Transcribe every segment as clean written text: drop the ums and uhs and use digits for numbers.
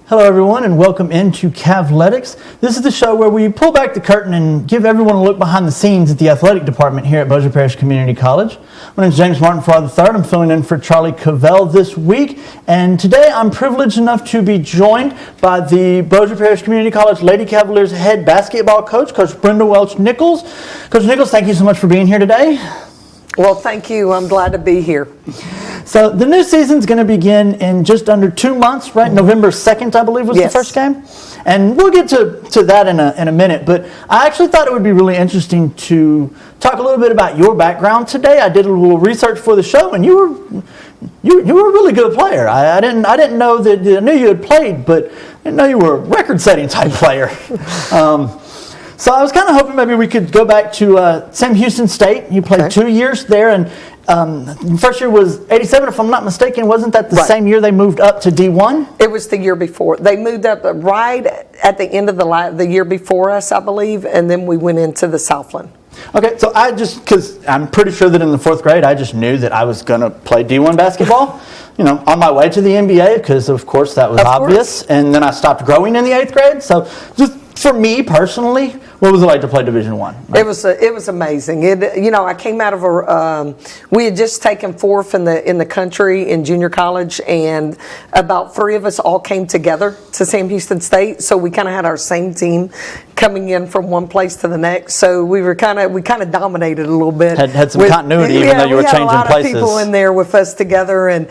Hello everyone and welcome into Cavletics. This is the show where we pull back the curtain and give everyone a look behind the scenes at the athletic department here at Bossier Parish Community College. My name is James Martin Farrar III. I'm filling in for Charlie Cavell this week, and today I'm privileged enough to be joined by the Bossier Parish Community College Lady Cavaliers head basketball coach, Coach Brenda Welch-Nichols. Coach Nichols, thank you so much for being here today. Well, thank you. I'm glad to be here. So the new season's going to begin in just under 2 months, right? November 2nd, I believe, was Yes. the first game. And we'll get to that in a minute. But I actually thought it would be really interesting to talk a little bit about your background today. I did a little research for the show, and you were a really good player. I didn't know that. I knew you had played, but I didn't know you were a record-setting type player. So I was kind of hoping maybe we could go back to Sam Houston State. You played 2 years there, and first year was 87, if I'm not mistaken. Wasn't that the same year they moved up to D1? It was the year before. They moved up right at the end of the year before us, I believe, and then we went into the Southland. Okay, so because I'm pretty sure that in the 4th grade, I just knew that I was going to play D1 basketball, on my way to the NBA, because of course that was obvious. And then I stopped growing in the 8th grade. So just for me personally, what was it like to play Division I? It was amazing. I came out of we had just taken 4th in the country in junior college, and about 3 of us all came together to Sam Houston State. So we kind of had our same team coming in from one place to the next. So we kind of dominated a little bit. Had some continuity, even though you were changing places. We had a lot of people in there with us together, and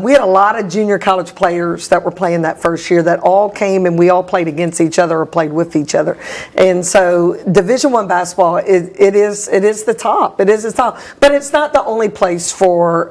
we had a lot of junior college players that were playing that first year that all came, and we all played against each other or played with each other. And so Division I basketball, it is the top. It is the top. But it's not the only place for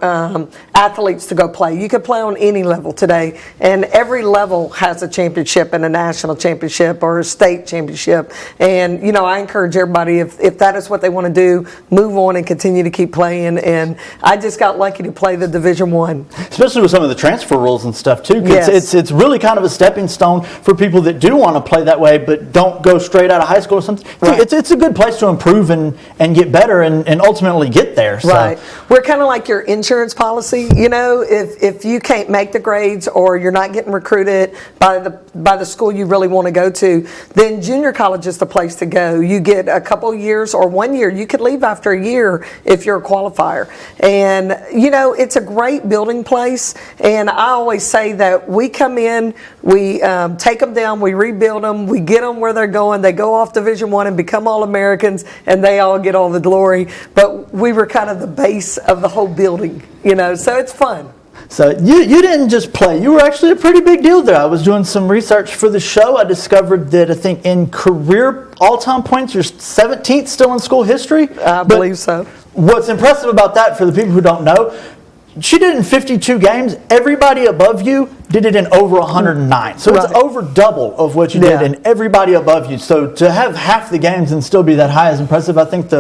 athletes to go play. You can play on any level today, and every level has a championship and a national championship or a state championship. And, I encourage everybody, if that is what they want to do, move on and continue to keep playing. And I just got lucky to play the Division I. Especially with some of the transfer rules and stuff, too. Yes. It's really kind of a stepping stone for people that do want to play that way, but don't go straight out of high school or something. Right. It's a good place to improve and get better and ultimately get there. So. Right. We're kind of like your insurance policy. If you can't make the grades or you're not getting recruited by the school you really want to go to, then junior college is the place to go. You get a couple years or 1 year. You could leave after a year if you're a qualifier. And, it's a great building place. And I always say that we come in, we take them down, we rebuild them, we get them where they're going. They go off Division I and become All-Americans, and they all get all the glory. But we were kind of the base of the whole building, so it's fun. So you didn't just play. You were actually a pretty big deal there. I was doing some research for the show. I discovered that I think in career all-time points, you're 17th still in school history. I believe so. What's impressive about that, for the people who don't know, she did it in 52 games. Everybody above you did it in over 109. So it's over double of what you did in everybody above you. So to have half the games and still be that high is impressive. I think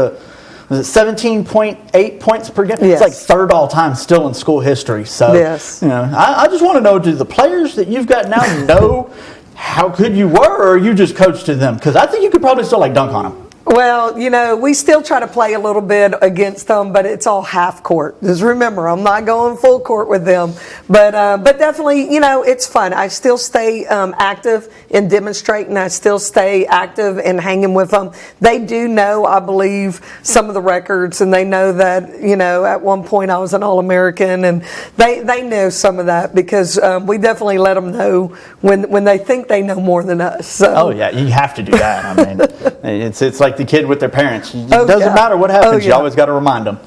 was it 17.8 points per game? Yes. It's like 3rd all time still in school history. So I just want to know, do the players that you've got now know how good you were, or you just coached to them? Because I think you could probably still dunk on them. Well, we still try to play a little bit against them, but it's all half court. Just remember, I'm not going full court with them. But definitely, it's fun. I still stay active in demonstrating. I still stay active in hanging with them. They do know, I believe, some of the records, and they know that, at one point I was an All-American, and they know some of that because we definitely let them know when they think they know more than us. So. Oh, yeah, you have to do that. I mean, it's like the kid with their parents. It doesn't matter what happens. You always got to remind them.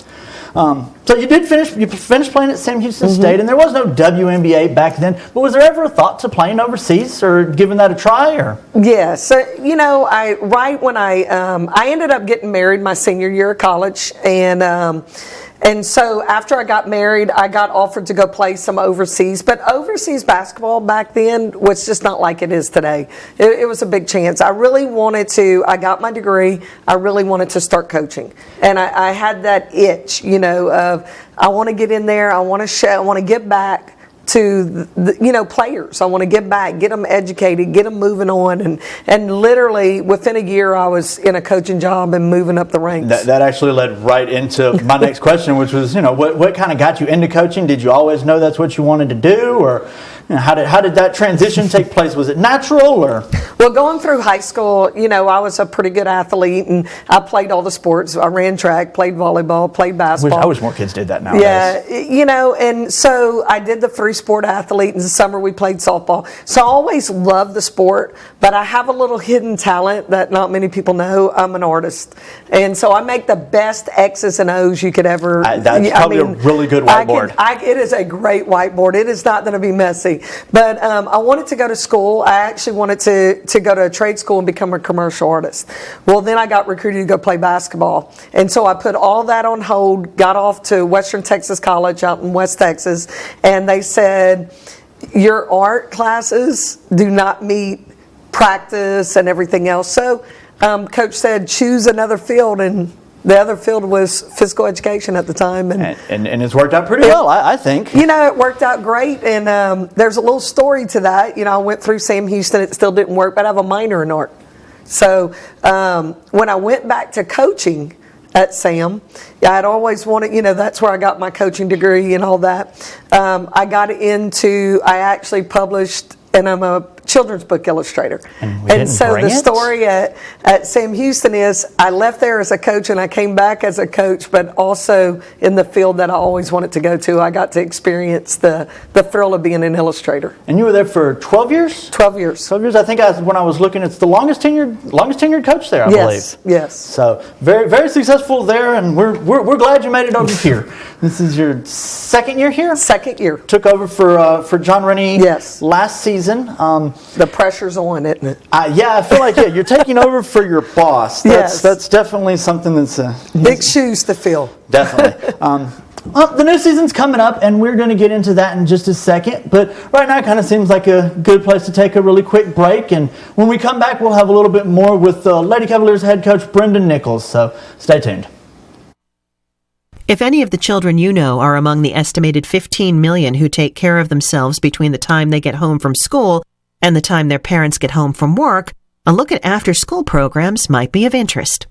So you finished playing at Sam Houston State, and there was no WNBA back then. But was there ever a thought to playing overseas or giving that a try? Or yeah, so when I ended up getting married my senior year of college, and And so after I got married, I got offered to go play some overseas. But overseas basketball back then was just not like it is today. It was a big chance. I really wanted to, I got my degree, I really wanted to start coaching. And I had that itch, of I want to get in there, I want to show, I want to get back to the, players. I want to get back, get them educated, get them moving on, and literally within a year I was in a coaching job and moving up the ranks. That actually led right into my next question, which was, what kind of got you into coaching? Did you always know that's what you wanted to do, or how did that transition take place? Was it natural, or? Well, going through high school, I was a pretty good athlete, and I played all the sports. I ran track, played volleyball, played basketball. I wish more kids did that nowadays. Yeah, and so I did the three-sport athlete. In the summer, we played softball. So I always loved the sport, but I have a little hidden talent that not many people know. I'm an artist, and so I make the best X's and O's you could ever. That's probably a really good whiteboard. It is a great whiteboard. It is not going to be messy. But I wanted to go to school. I actually wanted to go to a trade school and become a commercial artist. Well, then I got recruited to go play basketball. And so I put all that on hold, got off to Western Texas College out in West Texas, and they said, your art classes do not meet practice and everything else. So Coach said, choose another field, and the other field was physical education at the time. And it's worked out pretty well, I think. It worked out great. And there's a little story to that. I went through Sam Houston. It still didn't work, but I have a minor in art. So when I went back to coaching at Sam, I'd always wanted, that's where I got my coaching degree and all that. I actually published, and I'm a children's book illustrator. And so the story at Sam Houston is I left there as a coach and I came back as a coach, but also in the field that I always wanted to go to. I got to experience the thrill of being an illustrator. And you were there for 12 years? 12 years. 12 years. I think when I was looking, it's the longest tenured coach there, I believe. Yes. So very, very successful there, and we're glad you made it over here. This is your second year here? Second year. Took over for John Rennie last season. The pressure's on, isn't it? I feel like you're taking over for your boss. That's definitely something that's big shoes to fill. Definitely. The new season's coming up, and we're going to get into that in just a second. But right now, it kind of seems like a good place to take a really quick break. And when we come back, we'll have a little bit more with Lady Cavaliers head coach Brendan Nichols. So stay tuned. If any of the children you know are among the estimated 15 million who take care of themselves between the time they get home from school and the time their parents get home from work, a look at after-school programs might be of interest.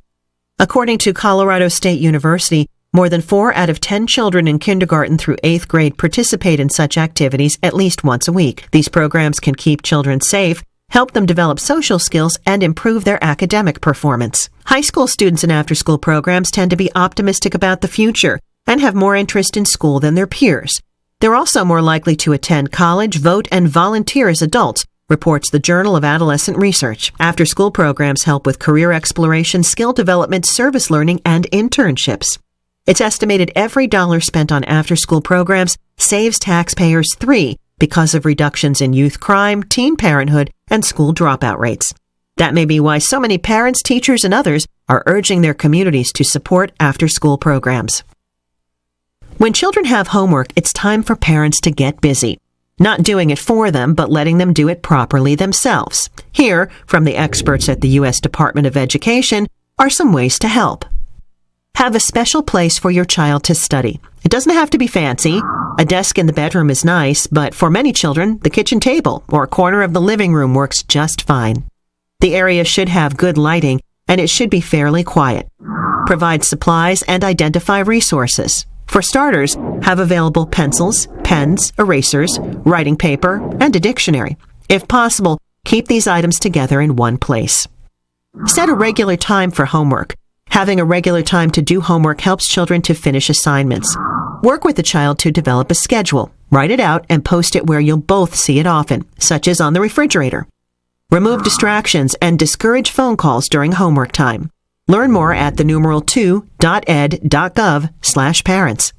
According to Colorado State University, more than 4 out of 10 children in kindergarten through 8th grade participate in such activities at least once a week. These programs can keep children safe, help them develop social skills, and improve their academic performance. High school students in after-school programs tend to be optimistic about the future and have more interest in school than their peers. They're also more likely to attend college, vote, and volunteer as adults, reports the Journal of Adolescent Research. After-school programs help with career exploration, skill development, service learning, and internships. It's estimated every dollar spent on after-school programs saves taxpayers $3 because of reductions in youth crime, teen parenthood, and school dropout rates. That may be why so many parents, teachers, and others are urging their communities to support after-school programs. When children have homework, it's time for parents to get busy. Not doing it for them, but letting them do it properly themselves. Here, from the experts at the U.S. Department of Education, are some ways to help. Have a special place for your child to study. It doesn't have to be fancy. A desk in the bedroom is nice, but for many children, the kitchen table or a corner of the living room works just fine. The area should have good lighting, and it should be fairly quiet. Provide supplies and identify resources. For starters, have available pencils, pens, erasers, writing paper, and a dictionary. If possible, keep these items together in one place. Set a regular time for homework. Having a regular time to do homework helps children to finish assignments. Work with the child to develop a schedule. Write it out and post it where you'll both see it often, such as on the refrigerator. Remove distractions and discourage phone calls during homework time. Learn more at thenumeral2.ed.gov/parents.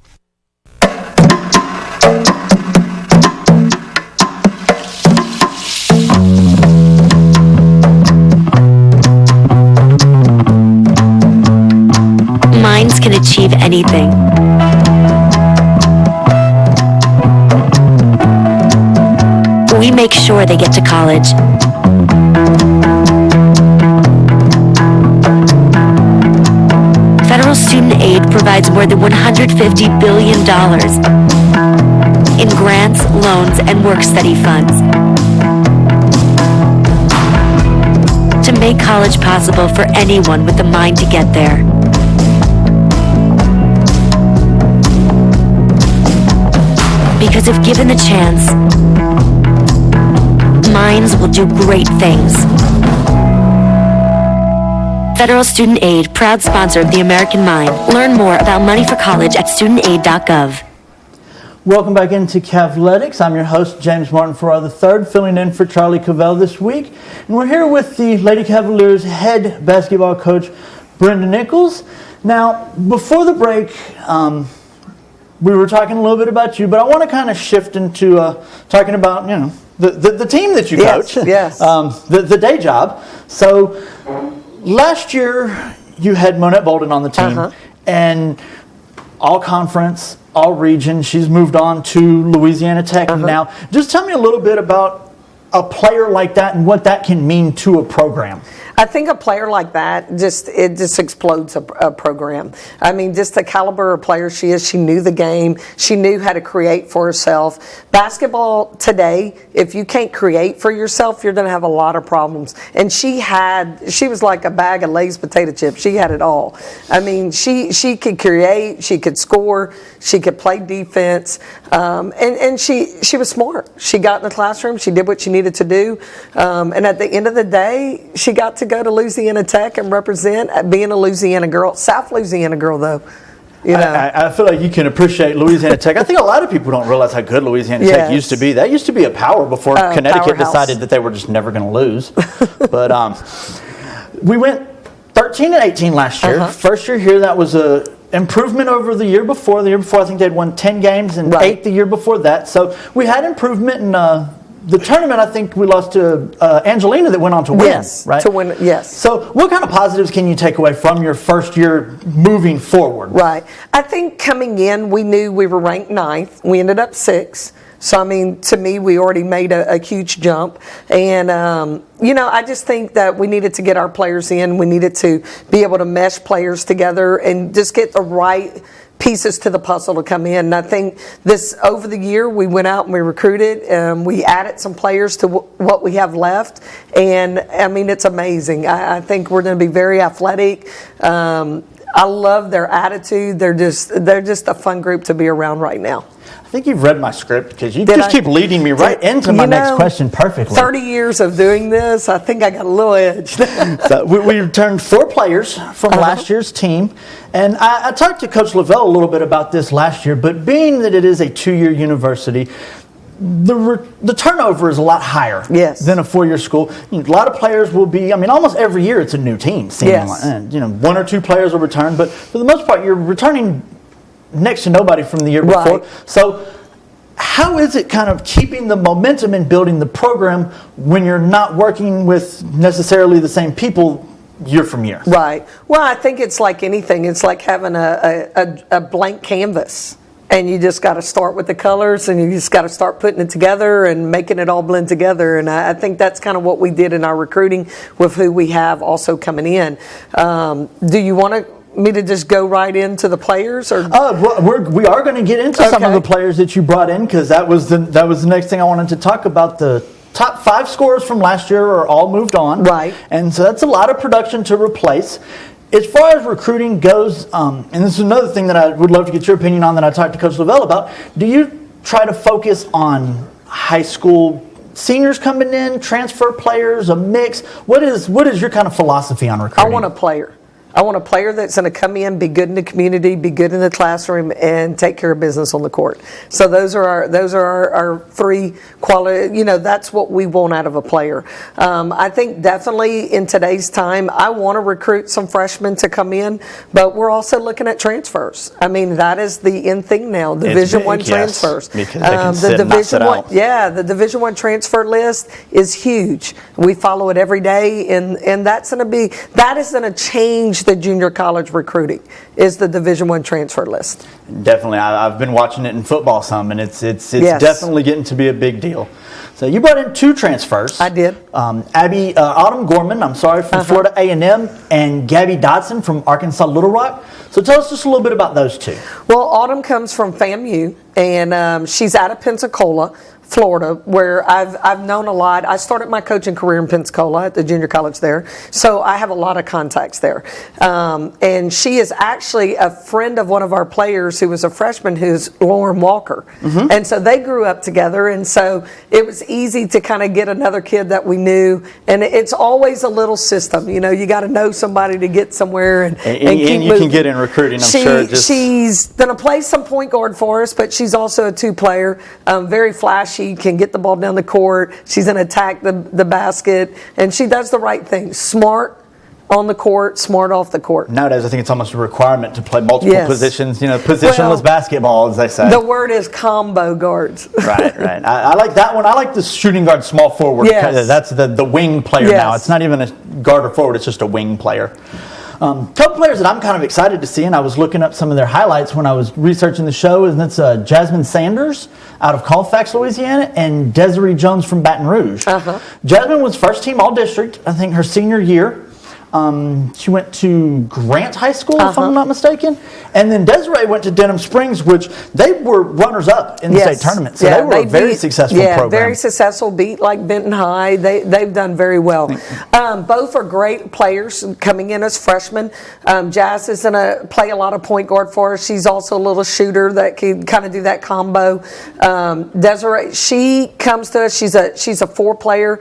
Minds can achieve anything. sure they get to college. Federal student aid provides more than $150 billion in grants, loans, and work-study funds to make college possible for anyone with the mind to get there. Because if given the chance, minds will do great things. Federal Student Aid, proud sponsor of the American Mind. Learn more about money for college at studentaid.gov. Welcome back into Cavletics. I'm your host, James Martin Farrar III, filling in for Charlie Cavell this week. And we're here with the Lady Cavaliers head basketball coach, Brenda Nichols. Now, before the break, we were talking a little bit about you, but I want to kind of shift into talking about, the team that you coach. Yes. The day job. So, last year, you had Monette Bolden on the team, and all conference, all region. She's moved on to Louisiana Tech now. Just tell me a little bit about a player like that and what that can mean to a program. I think a player like that just explodes a program. I mean, just the caliber of player she is. She knew the game. She knew how to create for herself. Basketball today, if you can't create for yourself, you're going to have a lot of problems. And she was like a bag of Lay's potato chips. She had it all. I mean, she could create. She could score. She could play defense. And she was smart. She got in the classroom. She did what she needed to do. And at the end of the day, she got to go to Louisiana Tech and represent, being a Louisiana girl. South Louisiana girl, though. I feel like you can appreciate Louisiana Tech. I think a lot of people don't realize how good Louisiana Tech used to be. That used to be a power before Connecticut decided that they were just never going to lose. But we went 13-18 last year. First year here, that was a improvement over the year before. The year before, I think they'd won 10 games and 8 the year before that. So we had improvement in the tournament. I think we lost to Angelina that went on to win. Yes, right? to win, yes. So what kind of positives can you take away from your first year moving forward? Right. I think coming in, we knew we were ranked 9th. We ended up 6th. So, I mean, to me, we already made a huge jump. And, I just think that we needed to get our players in. We needed to be able to mesh players together and just get the right pieces to the puzzle to come in. And I think over the year, we went out and we recruited. We added some players to what we have left. And, I mean, it's amazing. I think we're going to be very athletic. I love their attitude. They're just a fun group to be around right now. I think you've read my script because you keep leading me right into my next question perfectly. 30 years of doing this, I think I got a little edge. So we returned 4 players from last year's team. And I talked to Coach Lavelle a little bit about this last year, but being that it is a 2-year university, the turnover is a lot higher than a 4-year school. A lot of players will be, almost every year it's a new team. And, 1 or 2 players will return, but for the most part, you're returning next to nobody from the year before. So how is it kind of keeping the momentum and building the program when you're not working with necessarily the same people year from year? Right. Well, I think it's like anything. It's like having a blank canvas. And you just got to start with the colors, and you just got to start putting it together and making it all blend together. And I think that's kind of what we did in our recruiting with who we have also coming in. Do you want me to just go right into the players, or we are going to get into some of the players that you brought in, because that was the next thing I wanted to talk about. The top 5 scorers from last year are all moved on, right? And so that's a lot of production to replace. As far as recruiting goes, and this is another thing that I would love to get your opinion on that I talked to Coach Lavelle about, do you try to focus on high school seniors coming in, transfer players, a mix? What is your kind of philosophy on recruiting? I want a player. I want a player that's going to come in, be good in the community, be good in the classroom, and take care of business on the court. So those are our 3 quality. That's what we want out of a player. I think definitely in today's time, I want to recruit some freshmen to come in, but we're also looking at transfers. I mean, that is the in thing now. Division I transfers. Because they can sit and not sit out. The Division I transfer list is huge. We follow it every day, and that is going to change change the junior college recruiting is the Division I transfer list. Definitely. I've been watching it in football some, and it's Yes. definitely getting to be a big deal. So you brought in 2 transfers. I did. Autumn Gorman, from Florida A&M, and Gabby Dodson from Arkansas Little Rock. So tell us just a little bit about those 2. Well, Autumn comes from FAMU, and she's out of Pensacola, Florida, where I've known a lot. I started my coaching career in Pensacola at the junior college there, so I have a lot of contacts there. And she is actually a friend of one of our players who was a freshman, who's Lauren Walker. And so they grew up together, and so it was easy to kind of get another kid that we knew. And it's always a little system, you know. You got to know somebody to get somewhere, and keep you moving. can get in recruiting, I'm sure. She's going to play some point guard for us, but she's also a 2-player, very flashy. She can get the ball down the court. She's going to attack the basket, and she does the right thing. Smart on the court, smart off the court. Nowadays, I think it's almost a requirement to play multiple positions. Positionless basketball, as they say. The word is combo guards. Right. I like that one. I like the shooting guard, small forward. Yes. That's the wing player now. It's not even a guard or forward. It's just a wing player. Couple players that I'm kind of excited to see, and I was looking up some of their highlights when I was researching the show, and that's Jasmine Sanders out of Colfax, Louisiana, and Desiree Jones from Baton Rouge. Jasmine was first team All-District, I think, her senior year. She went to Grant High School, if I'm not mistaken. And then Desiree went to Denham Springs, which they were runners-up in the state tournament. So they were a very successful program. Very successful, beat like Benton High. They've done very well. Both are great players coming in as freshmen. Jazz is going to play a lot of point guard for us. She's also a little shooter that can kind of do that combo. Desiree, she comes to us. She's a 4-player.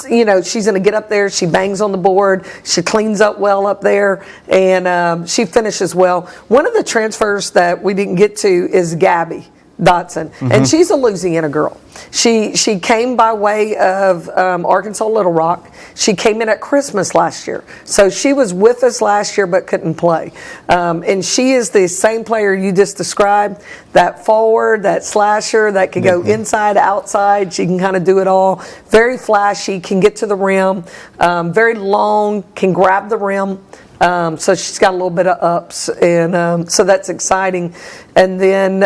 You know, she's going to get up there. She bangs on the board. She cleans up well up there, and she finishes well. One of the transfers that we didn't get to is Gabby Dotson, and she's a Louisiana girl. She came by way of Arkansas Little Rock. She came in at Christmas last year, so she was with us last year but couldn't play. And she is the same player you just described, that forward, that slasher, that can go inside, outside. She can kind of do it all. Very flashy, can get to the rim, very long, can grab the rim. So she's got a little bit of ups, and so that's exciting. And then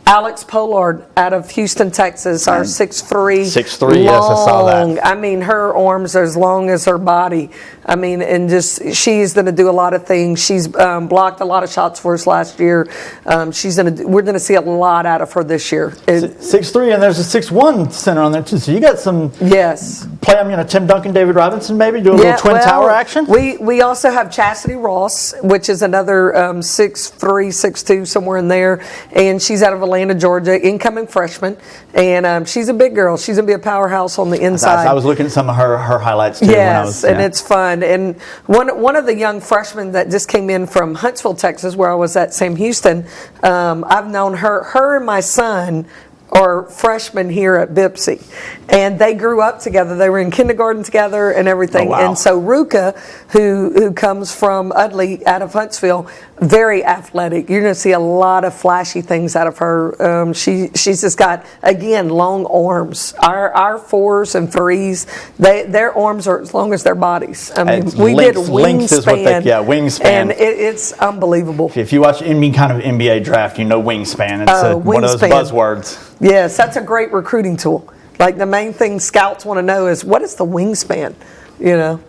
Alex Pollard out of Houston, Texas, our 6'3". 6'3", yes, I saw that. I mean, her arms are as long as her body. I mean, and just she's going to do a lot of things. She's blocked a lot of shots for us last year. We're going to see a lot out of her this year. 6'3", and there's a 6'1" center on there too. So you got some play. Tim Duncan, David Robinson, maybe do a little twin tower action. We also have Chastity Ross, which is another 6'3", 6'2", somewhere in there, and she's out of Atlanta, Georgia, incoming freshman, and she's a big girl. She's going to be a powerhouse on the inside. I was looking at some of her highlights too. Yes, and it's fun. And one of the young freshmen that just came in from Huntsville, Texas, where I was at Sam Houston, I've known her. Her and my son are freshmen here at Bipsy, and they grew up together. They were in kindergarten together and everything. Oh, wow. And so Ruka, who comes from Udley out of Huntsville, very athletic. You're going to see a lot of flashy things out of her. She's just got, again, long arms. Our 4s and 3s, their arms are as long as their bodies. I mean, we did wingspan. Wingspan. And it's unbelievable. If you watch any kind of NBA draft, you know wingspan. It's one of those buzzwords. Yes, that's a great recruiting tool. Like, the main thing scouts want to know is, what is the wingspan? You know.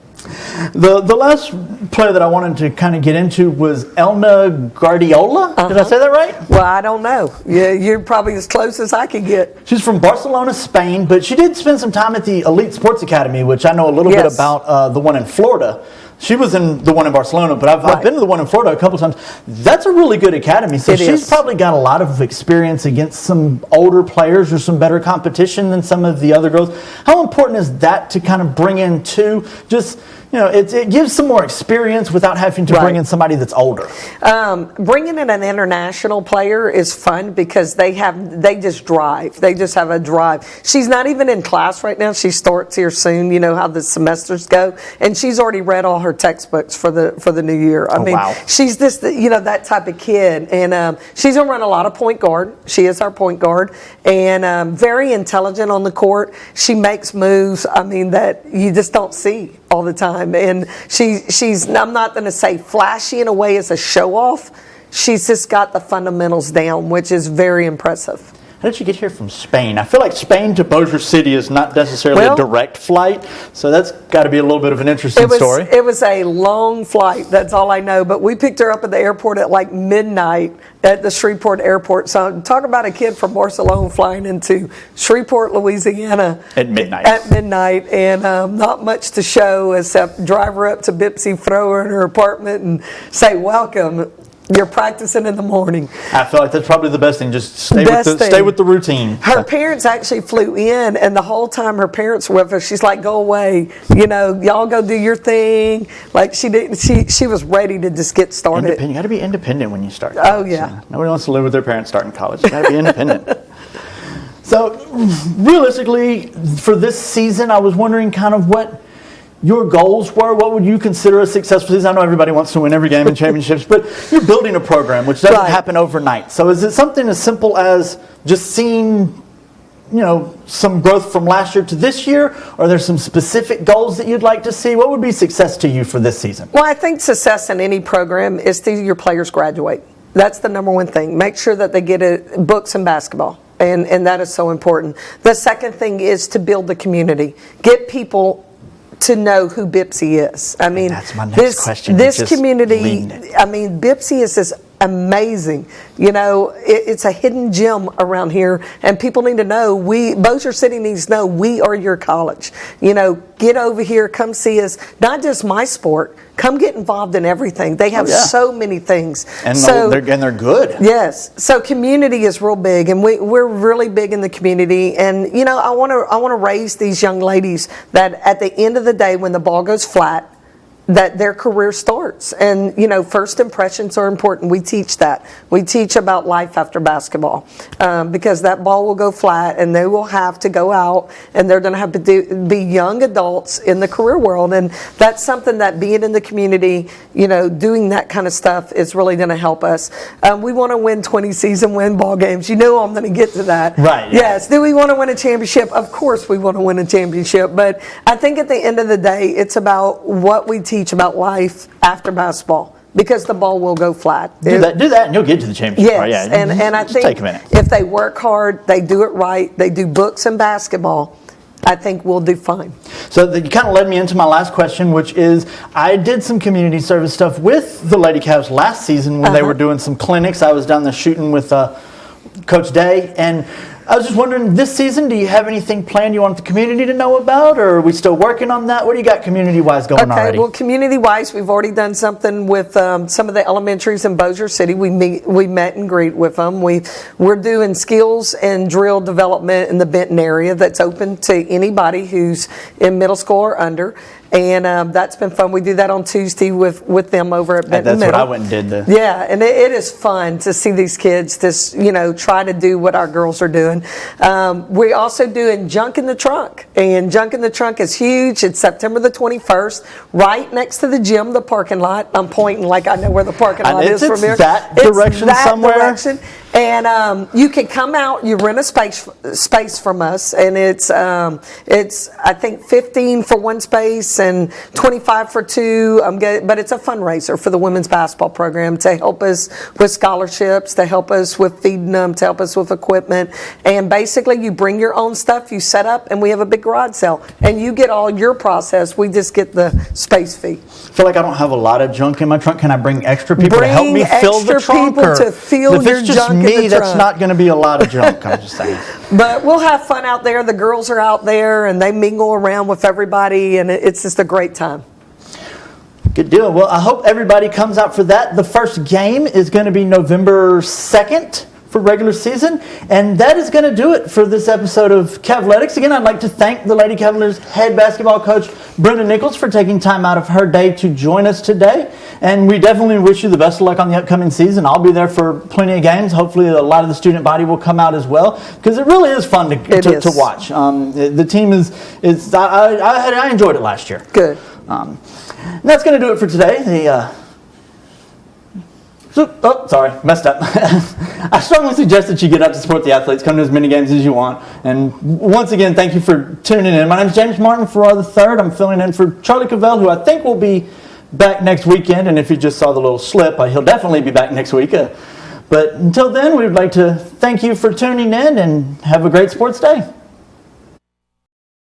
The last player that I wanted to kind of get into was Elna Guardiola. Did I say that right? Well, I don't know. Yeah, you're probably as close as I can get. She's from Barcelona, Spain, but she did spend some time at the Elite Sports Academy, which I know a little bit about, the one in Florida. She was in the one in Barcelona, but I've been to the one in Florida a couple of times. That's a really good academy. So she's probably got a lot of experience against some older players or some better competition than some of the other girls. How important is that to kind of bring in too? Just, it gives some more experience without having to bring in somebody that's older. Bringing in an international player is fun because they just drive. They just have a drive. She's not even in class right now. She starts here soon. You know how the semesters go. And she's already read all her her textbooks for the new year. I mean, wow. she's just, that type of kid. And she's going to run a lot of point guard. She is our point guard. And very intelligent on the court. She makes moves, that you just don't see all the time. And she's, I'm not going to say flashy in a way as a show off. She's just got the fundamentals down, which is very impressive. How did you get here from Spain? I feel like Spain to Bossier City is not necessarily a direct flight, so that's got to be a little bit of an interesting story. It was a long flight, that's all I know, but we picked her up at the airport at like midnight at the Shreveport airport. So talk about a kid from Barcelona flying into Shreveport, Louisiana. At midnight, and not much to show except drive her up to Bipsy, throw her in her apartment, and say, welcome. You're practicing in the morning. I feel like that's probably the best thing. Just stay with the routine. Her parents actually flew in, and the whole time her parents were with her, she's like, "Go away, y'all go do your thing." Like she didn't. She was ready to just get started. You got to be independent when you start. Oh yeah. Nobody wants to live with their parents starting college. You got to be independent. So, realistically, for this season, I was wondering kind of what your goals were. What would you consider a successful season? I know everybody wants to win every game in championships, but you're building a program which doesn't happen overnight. So is it something as simple as just seeing, some growth from last year to this year? Or are there some specific goals that you'd like to see? What would be success to you for this season? Well, I think success in any program is to your players graduate. That's the number one thing. Make sure that they get books and basketball. And that is so important. The second thing is to build the community. Get people to know who Bipsy is. That's my next question. This community, Bipsy is this amazing. It's a hidden gem around here, and people need to know, Bossier City needs to know we are your college. Get over here, come see us. Not just my sport, come get involved in everything. They have so many things. And they're good. Yes. So community is real big, and we're really big in the community. And I want to raise these young ladies that at the end of the day, when the ball goes flat, that their career starts. And, first impressions are important. We teach that. We teach about life after basketball because that ball will go flat and they will have to go out and they're going to have to be young adults in the career world. And that's something that being in the community, doing that kind of stuff is really going to help us. We want to win 20 season win ball games. I'm going to get to that. Right. Yes. Do we want to win a championship? Of course we want to win a championship. But I think at the end of the day, it's about what we teach about life after basketball, because the ball will go flat. Do that and you'll get to the championship. Yes, and I think take a minute. If they work hard, they do it right, they do books and basketball, I think we'll do fine. So you kind of led me into my last question, which is I did some community service stuff with the Lady Cavs last season when they were doing some clinics. I was down there shooting with Coach Day, and I was just wondering, this season, do you have anything planned you want the community to know about, or are we still working on that? What do you got community-wise going already? Well, community-wise, we've already done something with some of the elementaries in Bossier City. We met and greet with them. We're doing skills and drill development in the Benton area that's open to anybody who's in middle school or under. And that's been fun. We do that on Tuesday with them over at Benton That's Middle. what I went and did. Yeah, and it is fun to see these kids just, try to do what our girls are doing. We're also doing Junk in the Trunk. And Junk in the Trunk is huge. It's September the 21st, right next to the gym, the parking lot. I'm pointing like I know where the parking lot is from here. That direction somewhere? Direction. And you can come out. You rent a space from us, and it's I think 15 for one space and 25 for two. But it's a fundraiser for the women's basketball program to help us with scholarships, to help us with feeding them, to help us with equipment. And basically, you bring your own stuff, you set up, and we have a big garage sale, and you get all your process. We just get the space fee. I feel like I don't have a lot of junk in my trunk. Can I bring extra people to help me fill the trunk? Bring extra people to fill your junk in the trunk. If it's just me, that's not going to be a lot of junk, I'm just saying. But we'll have fun out there. The girls are out there, and they mingle around with everybody, and it's just a great time. Good deal. Well, I hope everybody comes out for that. The first game is going to be November 2nd for regular season. And that is going to do it for this episode of Cavletics. Again, I'd like to thank the Lady Cavaliers head basketball coach, Brenda Nichols, for taking time out of her day to join us today. And we definitely wish you the best of luck on the upcoming season. I'll be there for plenty of games. Hopefully a lot of the student body will come out as well, because it really is fun to watch. The team I enjoyed it last year. Good. And that's going to do it for today. Messed up. I strongly suggest that you get out to support the athletes, come to as many games as you want. And once again, thank you for tuning in. My name is James Martin Farrar III. I'm filling in for Charlie Cavell, who I think will be back next weekend. And if you just saw the little slip, he'll definitely be back next week. But until then, we'd like to thank you for tuning in and have a great sports day.